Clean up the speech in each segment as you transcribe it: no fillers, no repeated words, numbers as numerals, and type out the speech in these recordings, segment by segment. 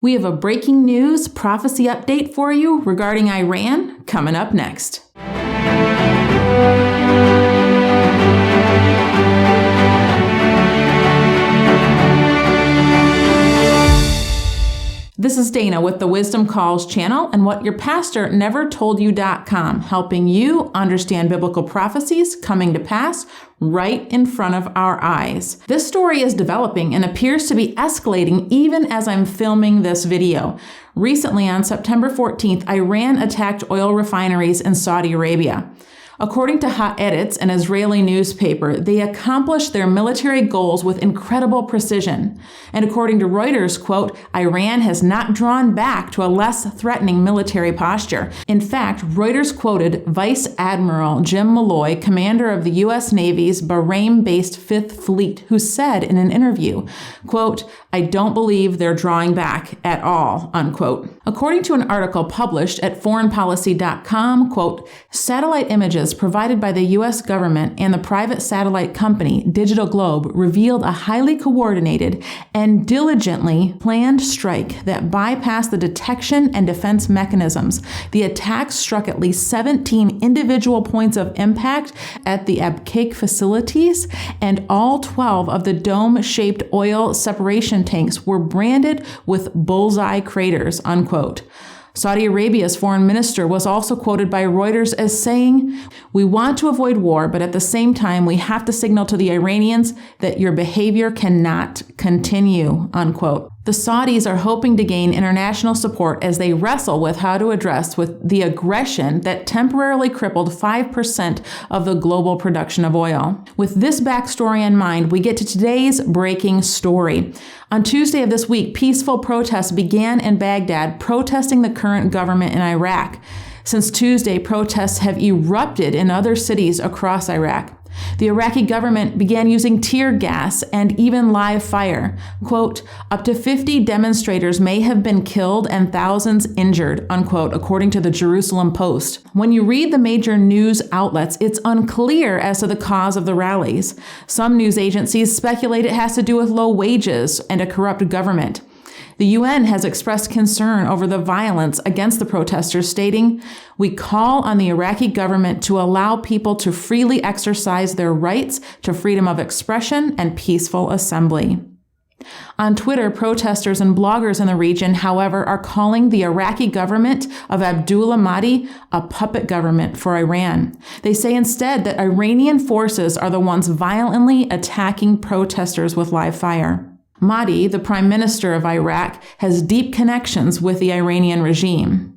We have a breaking news prophecy update for you regarding Iran coming up next. This is Dana with the Wisdom Calls channel and whatyourpastornevertoldyou.com, helping you understand biblical prophecies coming to pass right in front of our eyes. This story is developing and appears to be escalating even as I'm filming this video. Recently, on September 14th, Iran attacked oil refineries in Saudi Arabia. According to Haaretz, an Israeli newspaper, they accomplished their military goals with incredible precision. And according to Reuters, quote, Iran has not drawn back to a less threatening military posture. In fact, Reuters quoted Vice Admiral Jim Malloy, commander of the U.S. Navy's Bahrain-based Fifth Fleet, who said in an interview, quote, I don't believe they're drawing back at all, unquote. According to an article published at foreignpolicy.com, quote, satellite images provided by the U.S. government and the private satellite company Digital Globe revealed a highly coordinated and diligently planned strike that bypassed the detection and defense mechanisms. The attack struck at least 17 individual points of impact at the Abqaiq facilities, and all 12 of the dome-shaped oil separation tanks were branded with bullseye craters, unquote. Saudi Arabia's foreign minister was also quoted by Reuters as saying, we want to avoid war, but at the same time, we have to signal to the Iranians that your behavior cannot continue, unquote. The Saudis are hoping to gain international support as they wrestle with how to address with the aggression that temporarily crippled 5% of the global production of oil. With this backstory in mind, we get to today's breaking story. On Tuesday of this week, peaceful protests began in Baghdad, protesting the current government in Iraq. Since Tuesday, protests have erupted in other cities across Iraq. The Iraqi government began using tear gas and even live fire. Quote, up to 50 demonstrators may have been killed and thousands injured, unquote, according to the Jerusalem Post. When you read the major news outlets, it's unclear as to the cause of the rallies. Some news agencies speculate it has to do with low wages and a corrupt government. The UN has expressed concern over the violence against the protesters, stating, we call on the Iraqi government to allow people to freely exercise their rights to freedom of expression and peaceful assembly. On Twitter, protesters and bloggers in the region, however, are calling the Iraqi government of Abdullah Mahdi a puppet government for Iran. They say instead that Iranian forces are the ones violently attacking protesters with live fire. Mahdi, the prime minister of Iraq, has deep connections with the Iranian regime.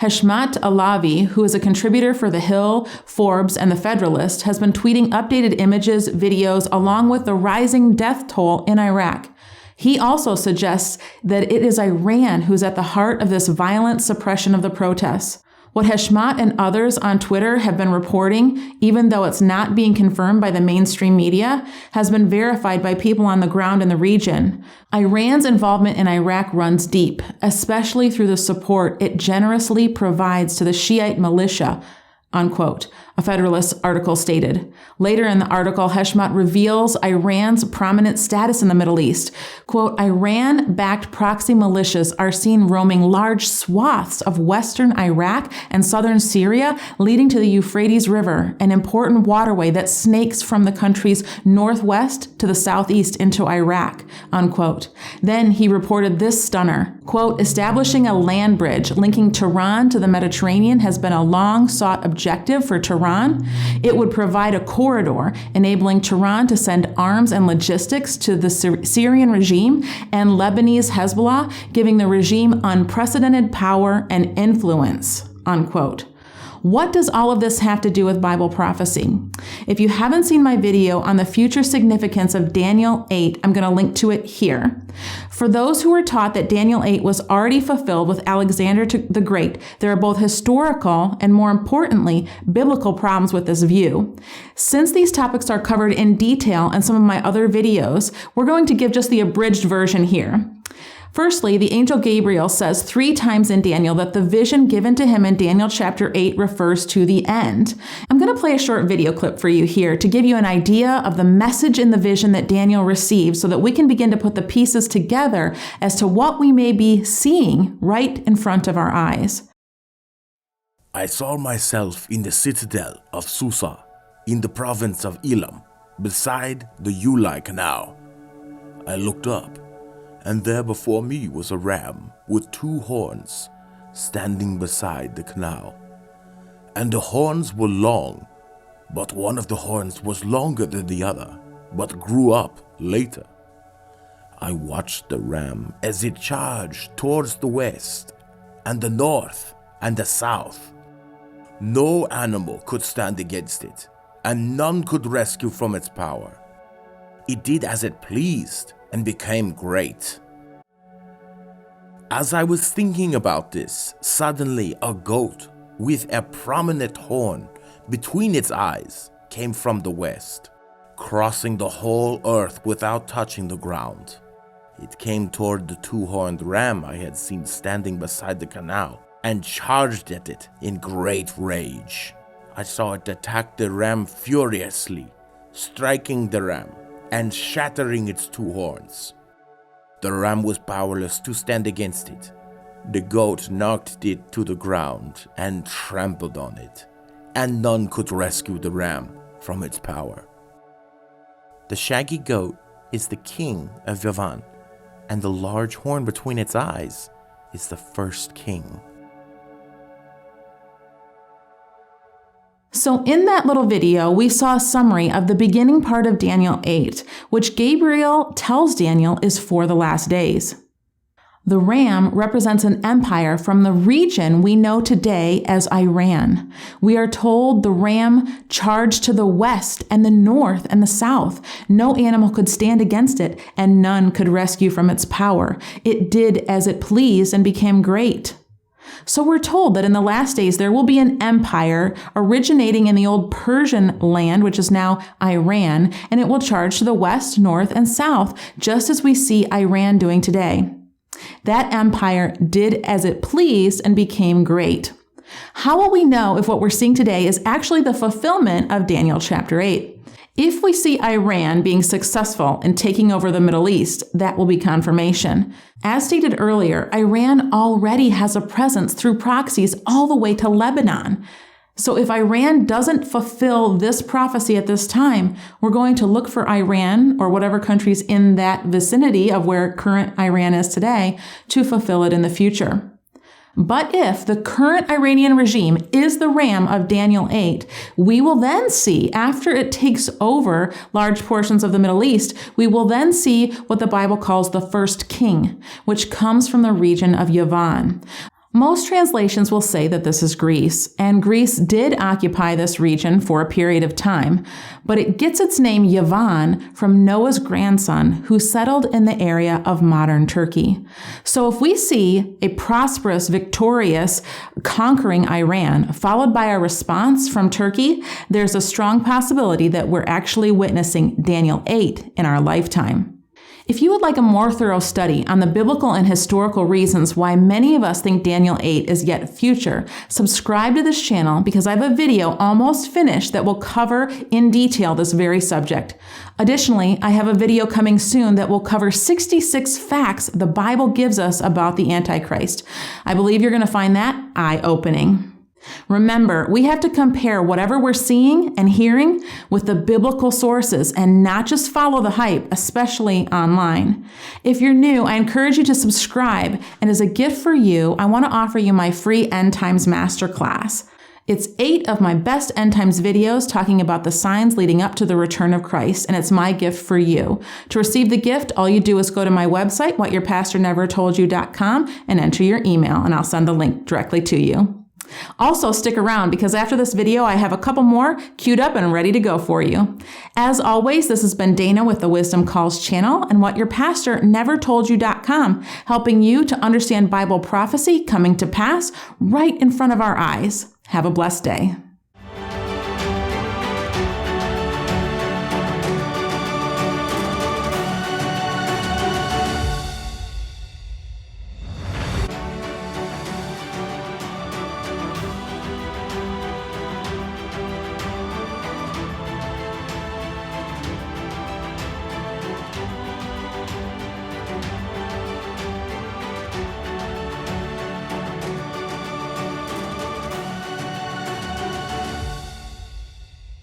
Heshmat Alavi, who is a contributor for The Hill, Forbes, and The Federalist, has been tweeting updated images, videos, along with the rising death toll in Iraq. He also suggests that it is Iran who's at the heart of this violent suppression of the protests. What Heshmat and others on Twitter have been reporting, even though it's not being confirmed by the mainstream media, has been verified by people on the ground in the region. Iran's involvement in Iraq runs deep, especially through the support it generously provides to the Shiite militia, unquote, a Federalist article stated. Later in the article, Heshmat reveals Iran's prominent status in the Middle East. Quote, Iran-backed proxy militias are seen roaming large swaths of western Iraq and southern Syria, leading to the Euphrates River, an important waterway that snakes from the country's northwest to the southeast into Iraq, unquote. Then he reported this stunner, quote, establishing a land bridge linking Tehran to the Mediterranean has been a long-sought objective for Tehran. It would provide a corridor enabling Tehran to send arms and logistics to the Syrian regime and Lebanese Hezbollah, giving the regime unprecedented power and influence, unquote. What does all of this have to do with Bible prophecy? If you haven't seen my video on the future significance of Daniel 8, I'm going to link to it here. For those who are taught that Daniel 8 was already fulfilled with Alexander the Great, there are both historical and, more importantly, biblical problems with this view. Since these topics are covered in detail in some of my other videos, we're going to give just the abridged version here. Firstly, the angel Gabriel says 3 times in Daniel that the vision given to him in Daniel chapter 8 refers to the end. And I'm going to play a short video clip for you here to give you an idea of the message in the vision that Daniel received so that we can begin to put the pieces together as to what we may be seeing right in front of our eyes. I saw myself in the citadel of Susa, in the province of Elam, beside the Ulai Canal. I looked up, and there before me was a ram with 2 horns, standing beside the canal. And the horns were long, but one of the horns was longer than the other, but grew up later. I watched the ram as it charged towards the west, and the north, and the south. No animal could stand against it, and none could rescue from its power. It did as it pleased and became great. As I was thinking about this, suddenly a goat with a prominent horn between its eyes came from the west, crossing the whole earth without touching the ground. It came toward the 2-horned ram I had seen standing beside the canal and charged at it in great rage. I saw it attack the ram furiously, striking the ram and shattering its 2 horns. The ram was powerless to stand against it. The goat knocked it to the ground and trampled on it, and none could rescue the ram from its power. The shaggy goat is the king of Yavan, and the large horn between its eyes is the first king. So in that little video, we saw a summary of the beginning part of Daniel 8, which Gabriel tells Daniel is for the last days. The ram represents an empire from the region we know today as Iran. We are told the ram charged to the west and the north and the south. No animal could stand against it, and none could rescue from its power. It did as it pleased and became great. So we're told that in the last days there will be an empire originating in the old Persian land, which is now Iran, and it will charge to the west, north, and south, just as we see Iran doing today. That empire did as it pleased and became great. How will we know if what we're seeing today is actually the fulfillment of Daniel chapter 8? If we see Iran being successful in taking over the Middle East, that will be confirmation. As stated earlier, Iran already has a presence through proxies all the way to Lebanon. So if Iran doesn't fulfill this prophecy at this time, we're going to look for Iran or whatever countries in that vicinity of where current Iran is today to fulfill it in the future. But if the current Iranian regime is the ram of Daniel 8, we will then see, after it takes over large portions of the Middle East, we will then see what the Bible calls the first king, which comes from the region of Yavan. Most translations will say that this is Greece, and Greece did occupy this region for a period of time, but it gets its name Yavan from Noah's grandson who settled in the area of modern Turkey. So if we see a prosperous, victorious, conquering Iran, followed by a response from Turkey, there's a strong possibility that we're actually witnessing Daniel 8 in our lifetime. If you would like a more thorough study on the biblical and historical reasons why many of us think Daniel 8 is yet future, subscribe to this channel because I have a video almost finished that will cover in detail this very subject. Additionally, I have a video coming soon that will cover 66 facts the Bible gives us about the Antichrist. I believe you're going to find that eye-opening. Remember, we have to compare whatever we're seeing and hearing with the biblical sources and not just follow the hype, especially online. If you're new, I encourage you to subscribe, and as a gift for you, I want to offer you my free End Times Masterclass. It's 8 of my best End Times videos talking about the signs leading up to the return of Christ, and it's my gift for you. To receive the gift, all you do is go to my website, whatyourpastornevertoldyou.com, and enter your email, and I'll send the link directly to you. Also, stick around because after this video, I have a couple more queued up and ready to go for you. As always, this has been Dana with the Wisdom Calls channel and whatyourpastornevertoldyou.com, helping you to understand Bible prophecy coming to pass right in front of our eyes. Have a blessed day.